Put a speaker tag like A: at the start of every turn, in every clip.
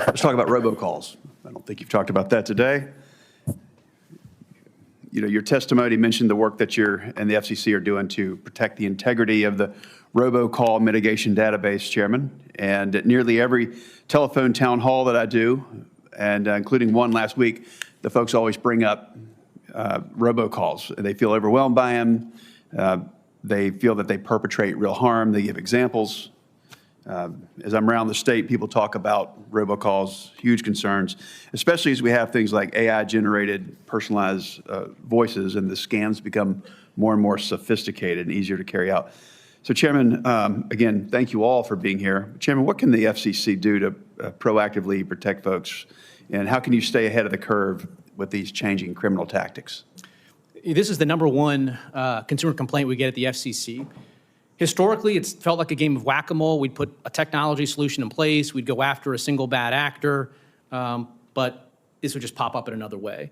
A: Let's talk about robocalls. I don't think you've talked about that today. You know, your testimony mentioned the work that you're and the FCC are doing to protect the integrity of the robocall mitigation database, Chairman. And at nearly every telephone town hall that I do, and including one last week, the folks always bring up robocalls. They feel overwhelmed by them. They feel that they perpetrate real harm. They give examples. As I'm around the state, people talk about robocalls, huge concerns, especially as we have things like AI-generated personalized voices, and the scams become more and more sophisticated and easier to carry out. So, Chairman, again, thank you all for being here. Chairman, what can the FCC do to proactively protect folks, and how can you stay ahead of the curve with these changing criminal tactics?
B: This is the number one consumer complaint we get at the FCC. Historically, it's felt like a game of whack-a-mole. We'd put a technology solution in place. We'd go after a single bad actor, but this would just pop up in another way.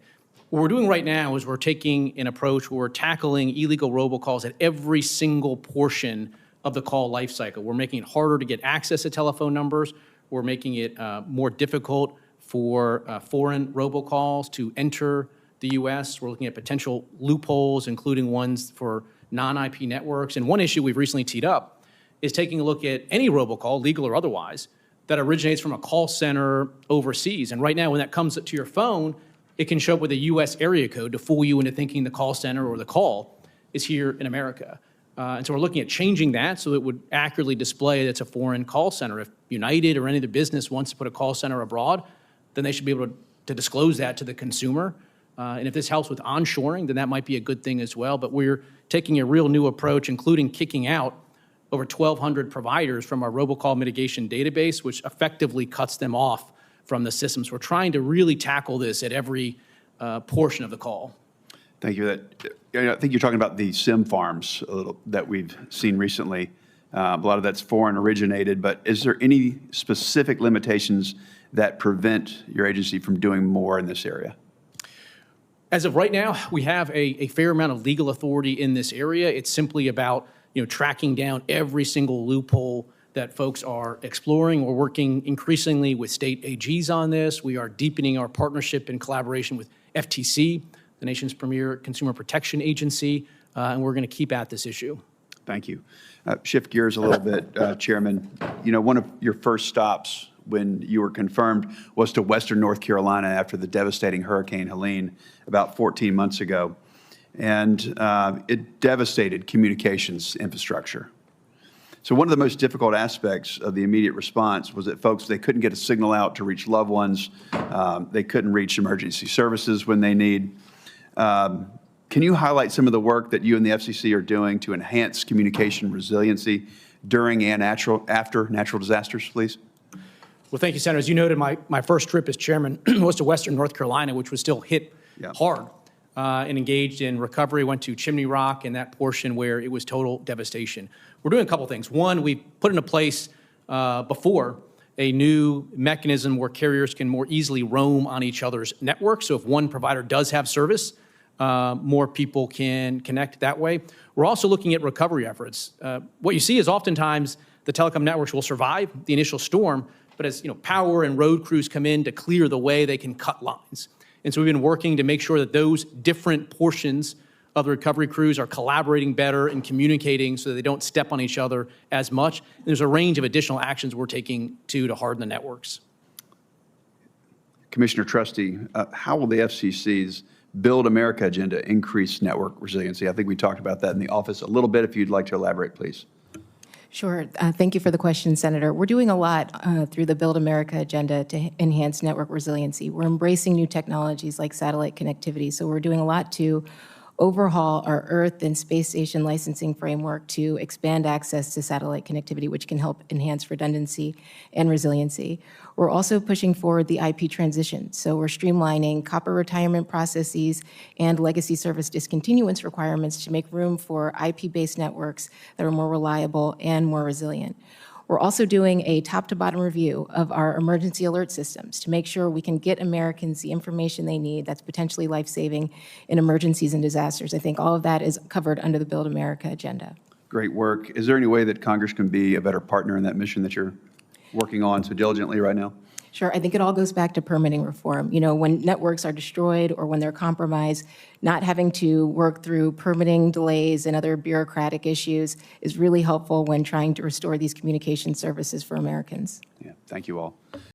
B: What we're doing right now is we're taking an approach where we're tackling illegal robocalls at every single portion of the call lifecycle. We're making it harder to get access to telephone numbers. We're making it more difficult for foreign robocalls to enter the U.S. We're looking at potential loopholes, including ones for non-IP networks. And one issue we've recently teed up is taking a look at any robocall, legal or otherwise, that originates from a call center overseas. And right now, when that comes to your phone, it can show up with a U.S. area code to fool you into thinking the call center or the call is here in America. And so we're looking at changing that so it would accurately display that it's a foreign call center. If United or any other business wants to put a call center abroad, then they should be able to disclose that to the consumer. And if this helps with onshoring, then that might be a good thing as well. But we're taking a real new approach, including kicking out over 1,200 providers from our robocall mitigation database, which effectively cuts them off from the systems. We're trying to really tackle this at every portion of the call.
A: Thank you. I think you're talking about the SIM farms that we've seen recently. A lot of that's foreign originated, but is there any specific limitations that prevent your agency from doing more in this area?
B: As of right now, we have a fair amount of legal authority in this area. It's simply about tracking down every single loophole that folks are exploring. We're working increasingly with state AGs on this. We are deepening our partnership and collaboration with FTC, the nation's premier consumer protection agency, and we're going to keep at this issue.
A: Thank you. Shift gears a little bit, Chairman. One of your first stops when you were confirmed was to Western North Carolina after the devastating Hurricane Helene about 14 months ago. And it devastated communications infrastructure. So one of the most difficult aspects of the immediate response was that folks, they couldn't get a signal out to reach loved ones. They couldn't reach emergency services when they need. Can you highlight some of the work that you and the FCC are doing to enhance communication resiliency during and after natural disasters, please?
B: Well, thank you, Senator. As you noted, my first trip as chairman was to Western North Carolina, which was still hit hard and engaged in recovery. Went to Chimney Rock and that portion where it was total devastation. We're doing a couple things. One, we put into place before a new mechanism where carriers can more easily roam on each other's networks. So if one provider does have service, more people can connect that way. We're also looking at recovery efforts. What you see is oftentimes the telecom networks will survive the initial storm, but as power and road crews come in to clear the way, they can cut lines. And so we've been working to make sure that those different portions of the recovery crews are collaborating better and communicating so that they don't step on each other as much. And there's a range of additional actions we're taking to harden the networks.
A: Commissioner Trusty, how will the FCC's Build America agenda increase network resiliency? I think we talked about that in the office a little bit. If you'd like to elaborate, please.
C: Sure. Thank you for the question, Senator. We're doing a lot through the Build America agenda to enhance network resiliency. We're embracing new technologies like satellite connectivity. So we're doing a lot to overhaul our Earth and space station licensing framework to expand access to satellite connectivity, which can help enhance redundancy and resiliency. We're also pushing forward the IP transition. So we're streamlining copper retirement processes and legacy service discontinuance requirements to make room for IP-based networks that are more reliable and more resilient. We're also doing a top-to-bottom review of our emergency alert systems to make sure we can get Americans the information they need that's potentially life-saving in emergencies and disasters. I think all of that is covered under the Build America agenda.
A: Great work. Is there any way that Congress can be a better partner in that mission that you're working on so diligently right now?
C: Sure. I think it all goes back to permitting reform. You know, when networks are destroyed or when they're compromised, not having to work through permitting delays and other bureaucratic issues is really helpful when trying to restore these communication services for Americans.
A: Yeah, thank you all.